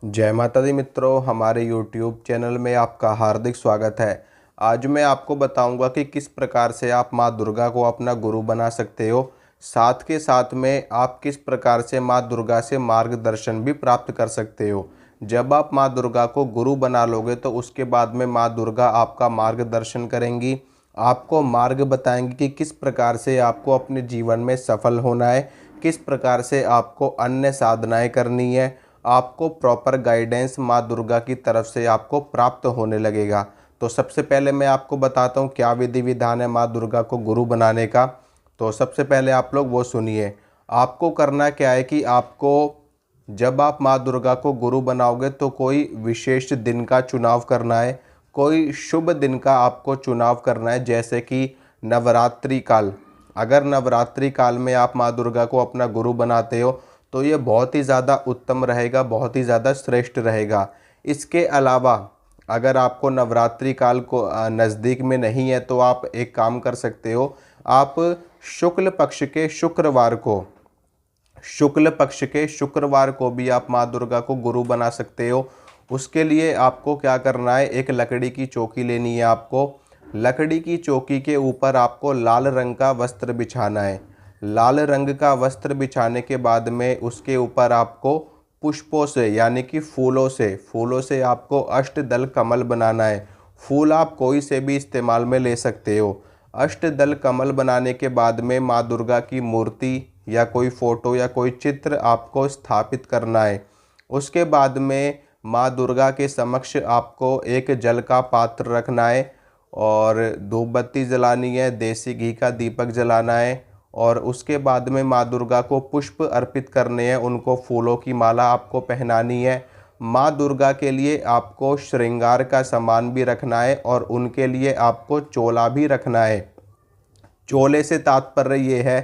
जय माता दी मित्रों, हमारे YouTube चैनल में आपका हार्दिक स्वागत है। आज मैं आपको बताऊंगा कि किस प्रकार से आप माँ दुर्गा को अपना गुरु बना सकते हो। साथ के साथ में आप किस प्रकार से माँ दुर्गा से मार्गदर्शन भी प्राप्त कर सकते हो। जब आप माँ दुर्गा को गुरु बना लोगे तो उसके बाद में माँ दुर्गा आपका मार्गदर्शन करेंगी, आपको मार्ग बताएंगी कि किस प्रकार से आपको अपने जीवन में सफल होना है, किस प्रकार से आपको अन्य साधनाएं करनी है। आपको प्रॉपर गाइडेंस माँ दुर्गा की तरफ से आपको प्राप्त होने लगेगा। तो सबसे पहले मैं आपको बताता हूँ क्या विधि विधान है माँ दुर्गा को गुरु बनाने का। तो सबसे पहले आप लोग वो सुनिए। आपको करना क्या है कि आपको जब आप माँ दुर्गा को गुरु बनाओगे तो कोई विशेष दिन का चुनाव करना है, कोई शुभ दिन का आपको चुनाव करना है। जैसे कि नवरात्रि काल, अगर नवरात्रि काल में आप माँ दुर्गा को अपना गुरु बनाते हो तो ये बहुत ही ज़्यादा उत्तम रहेगा, बहुत ही ज़्यादा श्रेष्ठ रहेगा। इसके अलावा अगर आपको नवरात्रि काल को नज़दीक में नहीं है तो आप एक काम कर सकते हो। आप शुक्ल पक्ष के शुक्रवार को भी आप माँ दुर्गा को गुरु बना सकते हो। उसके लिए आपको क्या करना है, एक लकड़ी की चौकी लेनी है। आपको लकड़ी की चौकी के ऊपर आपको लाल रंग का वस्त्र बिछाना है। लाल रंग का वस्त्र बिछाने के बाद में उसके ऊपर आपको पुष्पों से यानी कि फूलों से आपको अष्टदल कमल बनाना है। फूल आप कोई से भी इस्तेमाल में ले सकते हो। अष्टदल कमल बनाने के बाद में माँ दुर्गा की मूर्ति या कोई फोटो या कोई चित्र आपको स्थापित करना है। उसके बाद में माँ दुर्गा के समक्ष आपको एक जल का पात्र रखना है और धूप बत्ती जलानी है, देसी घी का दीपक जलाना है। और उसके बाद में माँ दुर्गा को पुष्प अर्पित करने हैं, उनको फूलों की माला आपको पहनानी है। माँ दुर्गा के लिए आपको श्रृंगार का सामान भी रखना है और उनके लिए आपको चोला भी रखना है। चोले से तात्पर्य ये है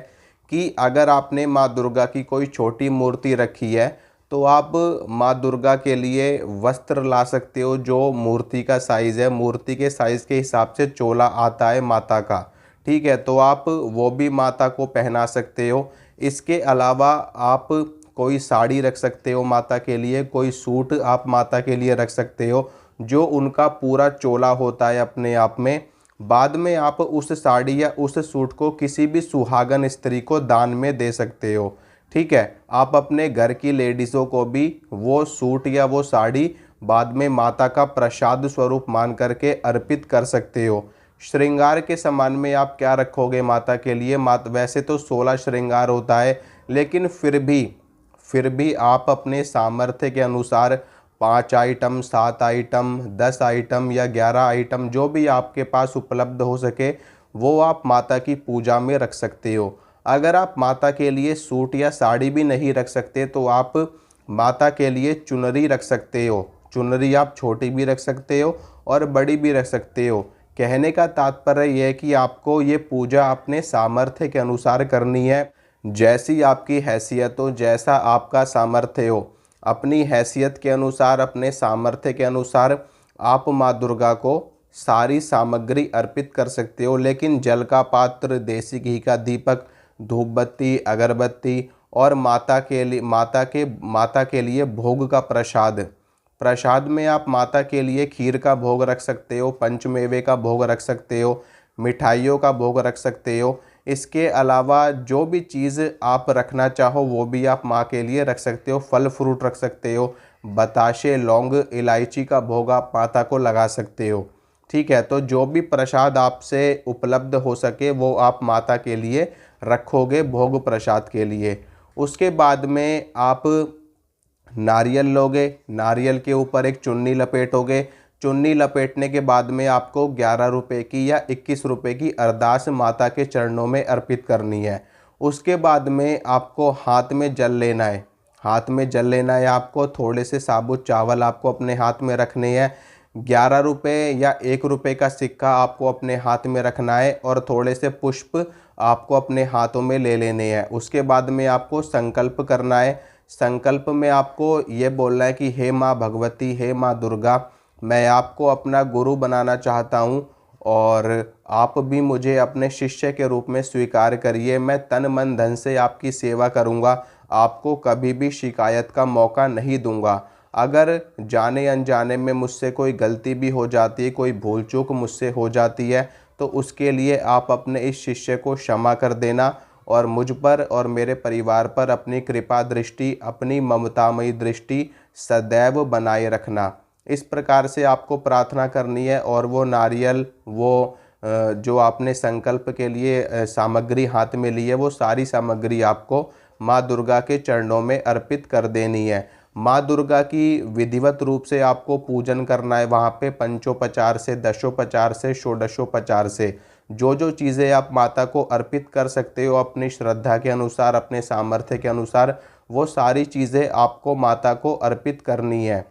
कि अगर आपने माँ दुर्गा की कोई छोटी मूर्ति रखी है तो आप माँ दुर्गा के लिए वस्त्र ला सकते हो जो मूर्ति का साइज़ है। मूर्ति के साइज़ के हिसाब से चोला आता है माता का, ठीक है, तो आप वो भी माता को पहना सकते हो। इसके अलावा आप कोई साड़ी रख सकते हो माता के लिए, कोई सूट आप माता के लिए रख सकते हो जो उनका पूरा चोला होता है अपने आप में। बाद में आप उस साड़ी या उस सूट को किसी भी सुहागन स्त्री को दान में दे सकते हो, ठीक है। आप अपने घर की लेडीज़ों को भी वो सूट या वो साड़ी बाद में माता का प्रसाद स्वरूप मान करके अर्पित कर सकते हो। श्रृंगार के सामान में आप क्या रखोगे माता के लिए? माता वैसे तो 16 श्रृंगार होता है, लेकिन फिर भी आप अपने सामर्थ्य के अनुसार 5 आइटम, 7 आइटम, 10 आइटम या 11 आइटम जो भी आपके पास उपलब्ध हो सके वो आप माता की पूजा में रख सकते हो। अगर आप माता के लिए सूट या साड़ी भी नहीं रख सकते तो आप माता के लिए चुनरी रख सकते हो। चुनरी आप छोटी भी रख सकते हो और बड़ी भी रख सकते हो। कहने का तात्पर्य यह है कि आपको ये पूजा अपने सामर्थ्य के अनुसार करनी है। जैसी आपकी हैसियत हो, जैसा आपका सामर्थ्य हो, अपनी हैसियत के अनुसार, अपने सामर्थ्य के अनुसार आप माँ दुर्गा को सारी सामग्री अर्पित कर सकते हो। लेकिन जल का पात्र, देसी घी का दीपक, धूप बत्ती, अगरबत्ती और माता के लिए भोग का प्रसाद में आप माता के लिए खीर का भोग रख सकते हो, पंचमेवे का भोग रख सकते हो, मिठाइयों का भोग रख सकते हो। इसके अलावा जो भी चीज़ आप रखना चाहो वो भी आप माँ के लिए रख सकते हो। फल फ्रूट रख सकते हो, बताशे, लौंग, इलायची का भोग आप माता को लगा सकते हो, ठीक है। तो जो भी प्रसाद आपसे उपलब्ध हो सके वो आप माता के लिए रखोगे भोग प्रसाद के लिए। उसके बाद में आप नारियल लोगे, नारियल के ऊपर एक चुन्नी लपेटोगे। चुन्नी लपेटने के बाद में आपको 11 रुपये की या 21 रुपये की अरदास माता के चरणों में अर्पित करनी है। उसके बाद में आपको हाथ में जल लेना है। हाथ में जल लेना है आपको, थोड़े से साबुत चावल आपको अपने हाथ में रखने हैं। 11 रुपये या 1 रुपये का सिक्का आपको अपने हाथ में रखना है और थोड़े से पुष्प आपको अपने हाथों में ले लेने हैं। उसके बाद में आपको संकल्प करना है। संकल्प में आपको ये बोलना है कि हे माँ भगवती, हे माँ दुर्गा, मैं आपको अपना गुरु बनाना चाहता हूँ और आप भी मुझे अपने शिष्य के रूप में स्वीकार करिए। मैं तन मन धन से आपकी सेवा करूँगा, आपको कभी भी शिकायत का मौका नहीं दूंगा। अगर जाने अनजाने में मुझसे कोई गलती भी हो जाती है, कोई भूल चूक मुझसे हो जाती है, तो उसके लिए आप अपने इस शिष्य को क्षमा कर देना और मुझ पर और मेरे परिवार पर अपनी कृपा दृष्टि, अपनी ममतामयी दृष्टि सदैव बनाए रखना। इस प्रकार से आपको प्रार्थना करनी है और वो नारियल, वो जो आपने संकल्प के लिए सामग्री हाथ में ली है, वो सारी सामग्री आपको माँ दुर्गा के चरणों में अर्पित कर देनी है। माँ दुर्गा की विधिवत रूप से आपको पूजन करना है वहाँ पे पंचोपचार से, दशोपचार से, षोडशोपचार से। जो जो चीज़ें आप माता को अर्पित कर सकते हो अपनी श्रद्धा के अनुसार, अपने सामर्थ्य के अनुसार, वो सारी चीज़ें आपको माता को अर्पित करनी है।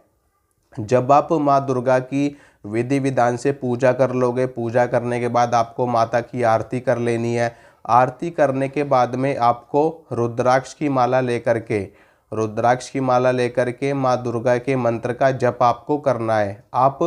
जब आप माँ दुर्गा की विधि विधान से पूजा कर लोगे, पूजा करने के बाद आपको माता की आरती कर लेनी है। आरती करने के बाद में आपको रुद्राक्ष की माला लेकर के माँ दुर्गा के मंत्र का जप आपको करना है। आप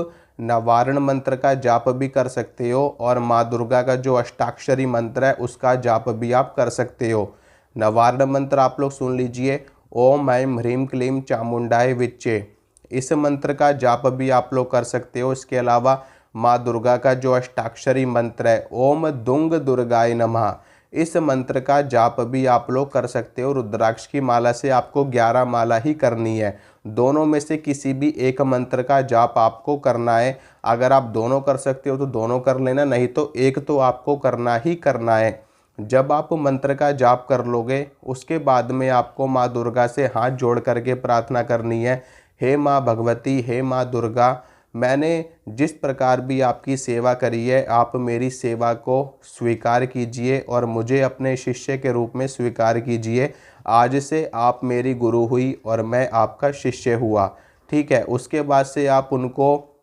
नवारण मंत्र का जाप भी कर सकते हो और माँ दुर्गा का जो अष्टाक्षरी मंत्र है उसका जाप भी आप कर सकते हो। नवारण मंत्र आप लोग सुन लीजिए, ओम ऐं ह्रीं क्लीं चामुंडाय विच्चे। इस मंत्र का जाप भी आप लोग कर सकते हो। इसके अलावा माँ दुर्गा का जो अष्टाक्षरी मंत्र है, ओम दुंग दुर्गाय नमः, इस मंत्र का जाप भी आप लोग कर सकते हो। रुद्राक्ष की माला से आपको 11 माला ही करनी है। दोनों में से किसी भी एक मंत्र का जाप आपको करना है। अगर आप दोनों कर सकते हो तो दोनों कर लेना, नहीं तो एक तो आपको करना ही करना है। जब आप मंत्र का जाप कर लोगे उसके बाद में आपको माँ दुर्गा से हाथ जोड़ करके प्रार्थना करनी है, हे माँ भगवती, हे माँ दुर्गा, मैंने जिस प्रकार भी आपकी सेवा करी है, आप मेरी सेवा को स्वीकार कीजिए और मुझे अपने शिष्य के रूप में स्वीकार कीजिए। आज से आप मेरी गुरु हुई और मैं आपका शिष्य हुआ। ठीक है, उसके बाद से आप उनको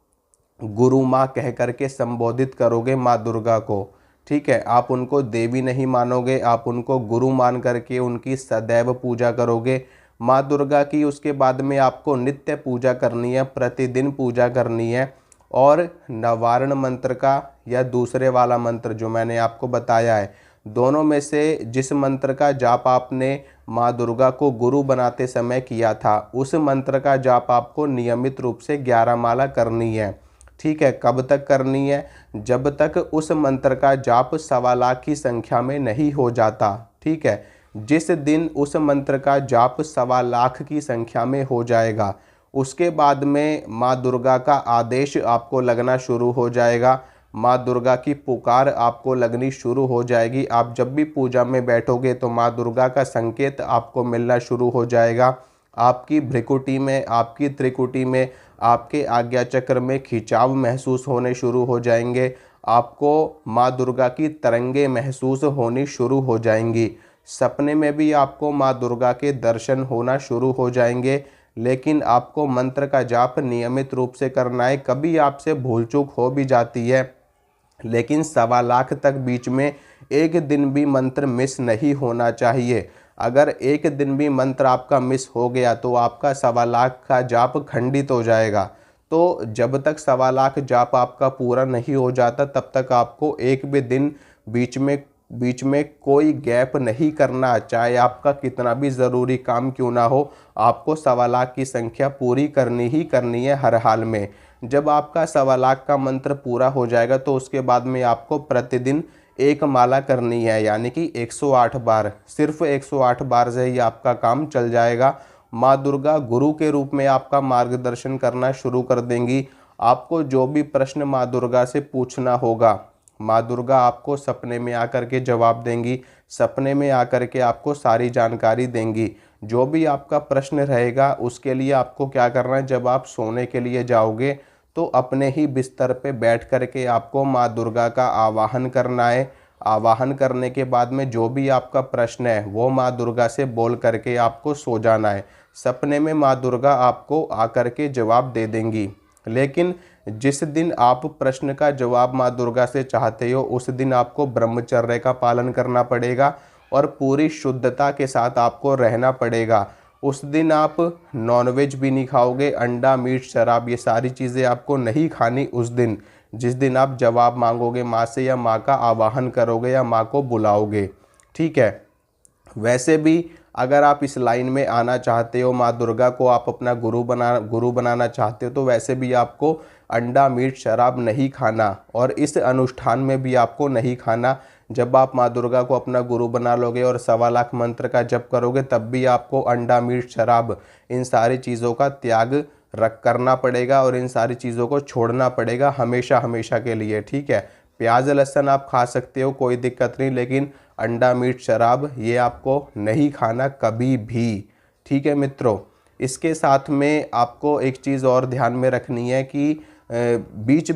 गुरु माँ कह करके संबोधित करोगे माँ दुर्गा को। ठीक है, आप उनको देवी नहीं मानोगे, आप उनको गुरु मान करके उनकी सदैव पूजा करोगे माँ दुर्गा की। उसके बाद में आपको नित्य पूजा करनी है, प्रतिदिन पूजा करनी है। और नवारण मंत्र का या दूसरे वाला मंत्र जो मैंने आपको बताया है, दोनों में से जिस मंत्र का जाप आपने माँ दुर्गा को गुरु बनाते समय किया था, उस मंत्र का जाप आपको नियमित रूप से 11 माला करनी है। ठीक है, कब तक करनी है? जब तक उस मंत्र का जाप 1.25 लाख की संख्या में नहीं हो जाता। ठीक है, जिस दिन उस मंत्र का जाप 1.25 लाख की संख्या में हो जाएगा, उसके बाद में माँ दुर्गा का आदेश आपको लगना शुरू हो जाएगा, माँ दुर्गा की पुकार आपको लगनी शुरू हो जाएगी। आप जब भी पूजा में बैठोगे तो माँ दुर्गा का संकेत आपको मिलना शुरू हो जाएगा। आपकी भ्रिकुटी में, आपकी त्रिकुटी में, आपके आज्ञा चक्र में खिंचाव महसूस होने शुरू हो जाएंगे। आपको माँ दुर्गा की तरंगे महसूस होनी शुरू हो जाएंगी। सपने में भी आपको माँ दुर्गा के दर्शन होना शुरू हो जाएंगे। लेकिन आपको मंत्र का जाप नियमित रूप से करना है। कभी आपसे भूल चूक हो भी जाती है, लेकिन 1.25 लाख तक बीच में एक दिन भी मंत्र मिस नहीं होना चाहिए। अगर एक दिन भी मंत्र आपका मिस हो गया तो आपका 1.25 लाख का जाप खंडित हो जाएगा। तो जब तक 1.25 लाख जाप आपका पूरा नहीं हो जाता तब तक आपको एक भी दिन बीच में कोई गैप नहीं करना। चाहे आपका कितना भी ज़रूरी काम क्यों ना हो, आपको 1.25 लाख की संख्या पूरी करनी ही करनी है हर हाल में। जब आपका 1.25 लाख का मंत्र पूरा हो जाएगा तो उसके बाद में आपको प्रतिदिन एक माला करनी है, यानी कि 108 बार। सिर्फ 108 बार से ही आपका काम चल जाएगा। माँ दुर्गा गुरु के रूप में आपका मार्गदर्शन करना शुरू कर देंगी। आपको जो भी प्रश्न माँ दुर्गा से पूछना होगा, माँ दुर्गा आपको सपने में आकर के जवाब देंगी। सपने में आकर के आपको सारी जानकारी देंगी। जो भी आपका प्रश्न रहेगा उसके लिए आपको क्या करना है, जब आप सोने के लिए जाओगे तो अपने ही बिस्तर पे बैठ कर के आपको माँ दुर्गा का आवाहन करना है। आवाहन करने के बाद में जो भी आपका प्रश्न है वो माँ दुर्गा से बोल करके आपको सो जाना है। सपने में माँ दुर्गा आपको आकर के जवाब दे देंगी। लेकिन जिस दिन आप प्रश्न का जवाब माँ दुर्गा से चाहते हो उस दिन आपको ब्रह्मचर्य का पालन करना पड़ेगा और पूरी शुद्धता के साथ आपको रहना पड़ेगा। उस दिन आप नॉनवेज भी नहीं खाओगे, अंडा, मीट, शराब, ये सारी चीज़ें आपको नहीं खानी उस दिन, जिस दिन आप जवाब मांगोगे माँ से या माँ का आवाहन करोगे या माँ को बुलाओगे। ठीक है, वैसे भी अगर आप इस लाइन में आना चाहते हो, माँ दुर्गा को आप अपना गुरु बनाना चाहते हो, तो वैसे भी आपको अंडा मीट शराब नहीं खाना, और इस अनुष्ठान में भी आपको नहीं खाना। जब आप माँ दुर्गा को अपना गुरु बना लोगे और 1.25 लाख मंत्र का जप करोगे, तब भी आपको अंडा मीट शराब इन सारी चीज़ों का त्याग करना पड़ेगा और इन सारी चीज़ों को छोड़ना पड़ेगा हमेशा हमेशा के लिए। ठीक है, प्याज लहसुन आप खा सकते हो, कोई दिक्कत नहीं, लेकिन अंडा मीट शराब ये आपको नहीं खाना कभी भी। ठीक है मित्रों, इसके साथ में आपको एक चीज़ और ध्यान में रखनी है कि बीच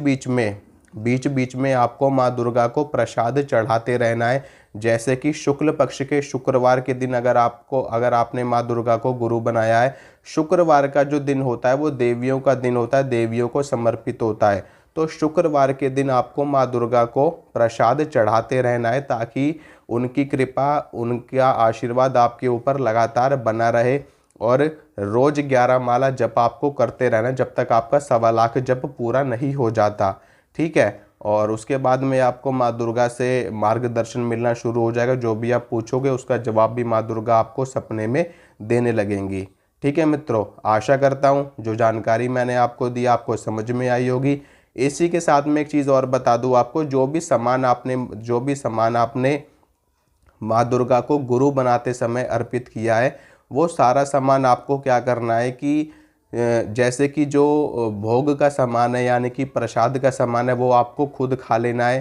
बीच में आपको माँ दुर्गा को प्रसाद चढ़ाते रहना है। जैसे कि शुक्ल पक्ष के शुक्रवार के दिन अगर आपने माँ दुर्गा को गुरु बनाया है, शुक्रवार का जो दिन होता है वो देवियों का दिन होता है, देवियों को समर्पित होता है। तो शुक्रवार के दिन आपको माँ दुर्गा को प्रसाद चढ़ाते रहना है, ताकि उनकी कृपा, उनका आशीर्वाद आपके ऊपर लगातार बना रहे। और रोज़ 11 माला जप आपको करते रहना जब तक आपका 1.25 लाख जप पूरा नहीं हो जाता। ठीक है, और उसके बाद में आपको माँ दुर्गा से मार्गदर्शन मिलना शुरू हो जाएगा। जो भी आप पूछोगे उसका जवाब भी माँ दुर्गा आपको सपने में देने लगेंगी। ठीक है मित्रों, आशा करता हूँ जो जानकारी मैंने आपको दी आपको समझ में आई होगी। इसी के साथ में एक चीज़ और बता दूँ आपको, जो भी सामान आपने माँ दुर्गा को गुरु बनाते समय अर्पित किया है, वो सारा सामान आपको क्या करना है कि जैसे कि जो भोग का सामान है, यानी कि प्रसाद का सामान है, वो आपको खुद खा लेना है।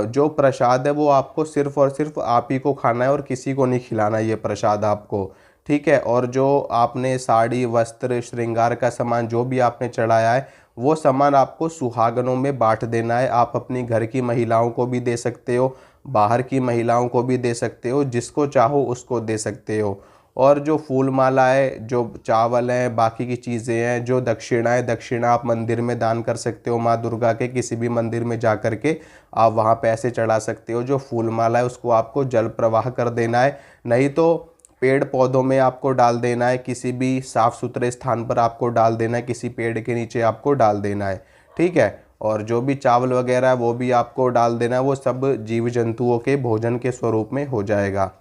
जो प्रसाद है वो आपको सिर्फ़ और सिर्फ आप ही को खाना है और किसी को नहीं खिलाना ये प्रसाद आपको। ठीक है, और जो आपने साड़ी, वस्त्र, श्रृंगार का सामान जो भी आपने चढ़ाया है, वो सामान आपको सुहागनों में बांट देना है। आप अपनी घर की महिलाओं को भी दे सकते हो, बाहर की महिलाओं को भी दे सकते हो, जिसको चाहो उसको दे सकते हो। और जो फूल माला है, जो चावल हैं, बाकी की चीज़ें हैं, जो दक्षिणा है, दक्षिणा आप मंदिर में दान कर सकते हो। माँ दुर्गा के किसी भी मंदिर में जा कर के आप वहाँ पैसे चढ़ा सकते हो। जो फूल माला है उसको आपको जल प्रवाह कर देना है, नहीं तो पेड़ पौधों में आपको डाल देना है, किसी भी साफ़ सुथरे स्थान पर आपको डाल देना है, किसी पेड़ के नीचे आपको डाल देना है। ठीक है, और जो भी चावल वगैरह है वो भी आपको डाल देना है, वो सब जीव जंतुओं के भोजन के स्वरूप में हो जाएगा।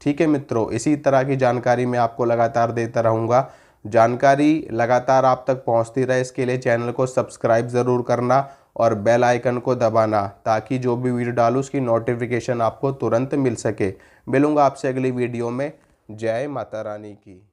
ठीक है मित्रों, इसी तरह की जानकारी मैं आपको लगातार देता रहूँगा। जानकारी लगातार आप तक पहुँचती रहे, इसके लिए चैनल को सब्सक्राइब ज़रूर करना और बेल आइकन को दबाना, ताकि जो भी वीडियो डालूँ उसकी नोटिफिकेशन आपको तुरंत मिल सके। मिलूँगा आपसे अगली वीडियो में। जय माता रानी की।